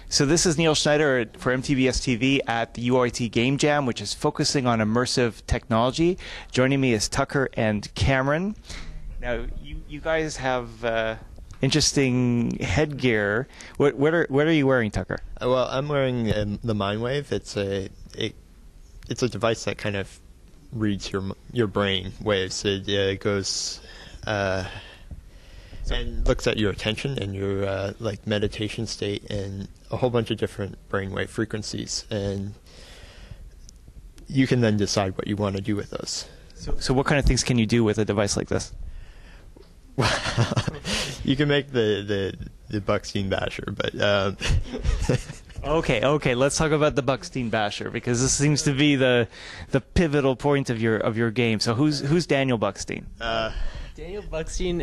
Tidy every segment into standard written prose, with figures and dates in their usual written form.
So this is Neil Schneider for MTBS-TV at the UOIT Game Jam, which is focusing on immersive technology. Joining me is Tucker and Cameron. Now, you guys have interesting headgear. What are you wearing, Tucker? Well, I'm wearing the MindWave. It's a device that kind of reads your brain waves. It goes and looks at your attention and your like meditation state and a whole bunch of different brainwave frequencies, and you can then decide what you want to do with those. So what kind of things can you do with a device like this? You can make the Buckstein basher, but Okay. Let's talk about the Buckstein basher, because this seems to be the pivotal point of your game. So who's Daniel Buckstein? Daniel Buckstein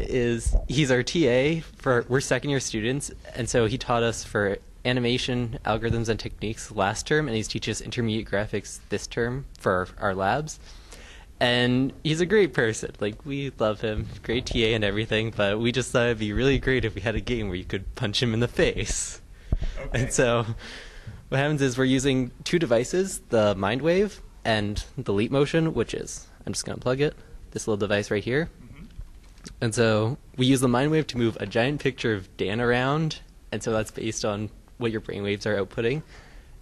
he's our TA we're second year students, and so he taught us for animation, algorithms, and techniques last term, and he's teaching us intermediate graphics this term for our labs. And he's a great person. Like, we love him, great TA and everything, but we just thought it'd be really great if we had a game where you could punch him in the face. Okay. And so what happens is we're using two devices, the MindWave and the Leap Motion, which is, I'm just going to plug it, this little device right here. And so we use the MindWave to move a giant picture of Dan around, and so that's based on what your brainwaves are outputting.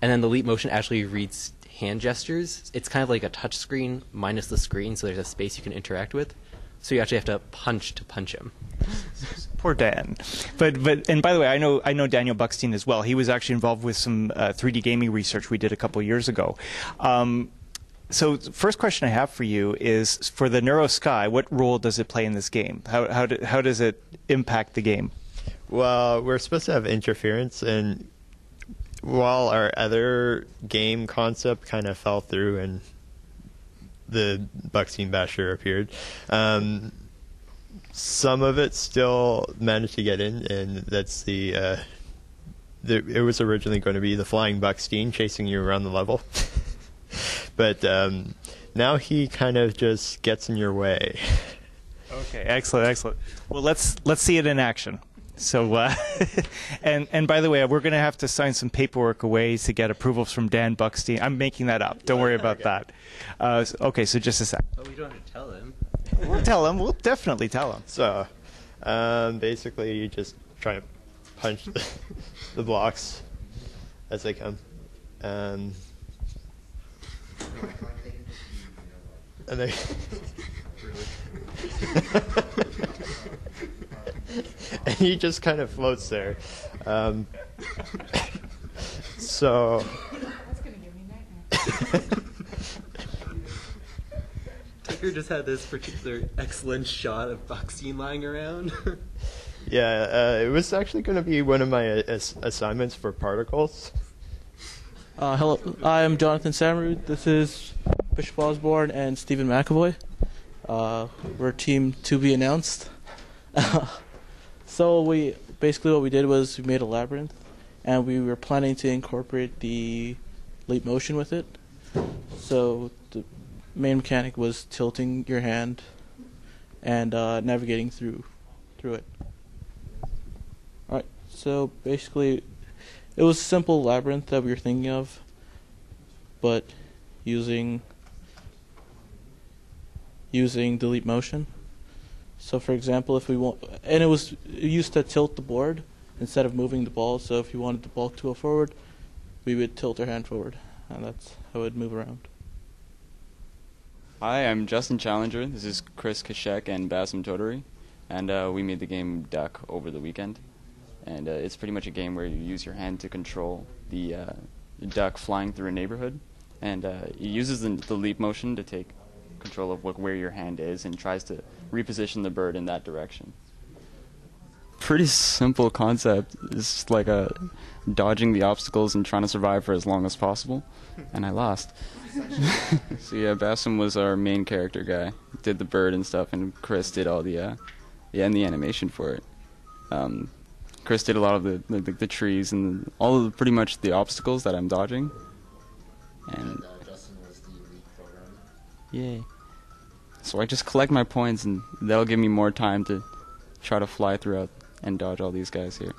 And then the Leap Motion actually reads hand gestures. It's kind of like a touch screen minus the screen, so there's a space you can interact with. So you actually have to punch him. Poor Dan. But and by the way, I know Daniel Buckstein as well. He was actually involved with some 3D gaming research we did a couple of years ago. So the first question I have for you is, for the NeuroSky, what role does it play in this game? How does it impact the game? Well, we're supposed to have interference, and while our other game concept kind of fell through and the Buckstein basher appeared, some of it still managed to get in, and that's it was originally going to be the flying Buckstein chasing you around the level. But now he kind of just gets in your way. Okay, excellent. Well, let's see it in action. So, and by the way, we're going to have to sign some paperwork away to get approvals from Dan Buckstein. I'm making that up. Don't worry about that. Okay, so just a sec. Oh, we don't have to tell him. We'll tell him. We'll definitely tell him. So, basically, you just try to punch the blocks as they come. And they and he just kind of floats there. So that's gonna give me nightmares. Tucker just had this particular excellent shot of Buckstein lying around. Yeah, it was actually going to be one of my assignments for particles. Hello, I'm Jonathan Samarud. This is Bishop Osborne and Stephen McAvoy. We're team to be announced. So what we did was we made a labyrinth, and we were planning to incorporate the Leap Motion with it. So the main mechanic was tilting your hand and navigating through it. Alright, so basically it was a simple labyrinth that we were thinking of, but using the Leap Motion. So for example, if we want, and it used to tilt the board instead of moving the ball, so if you wanted the ball to go forward, we would tilt our hand forward, and that's how it would move around. Hi, I'm Justin Challenger. This is Chris Kashek and Bassem Todori, and we made the game Duck over the weekend. And it's pretty much a game where you use your hand to control the duck flying through a neighborhood, and it uses the leap motion to take control of where your hand is and tries to reposition the bird in that direction. Pretty simple concept. It's like dodging the obstacles and trying to survive for as long as possible, and I lost. So yeah, Bassem was our main character guy, did the bird and stuff, and Chris did all the and the animation for it. Chris did a lot of the trees and all of pretty much the obstacles that I'm dodging. And Justin was the lead programmer. Yay. So I just collect my points, and that'll give me more time to try to fly throughout and dodge all these guys here.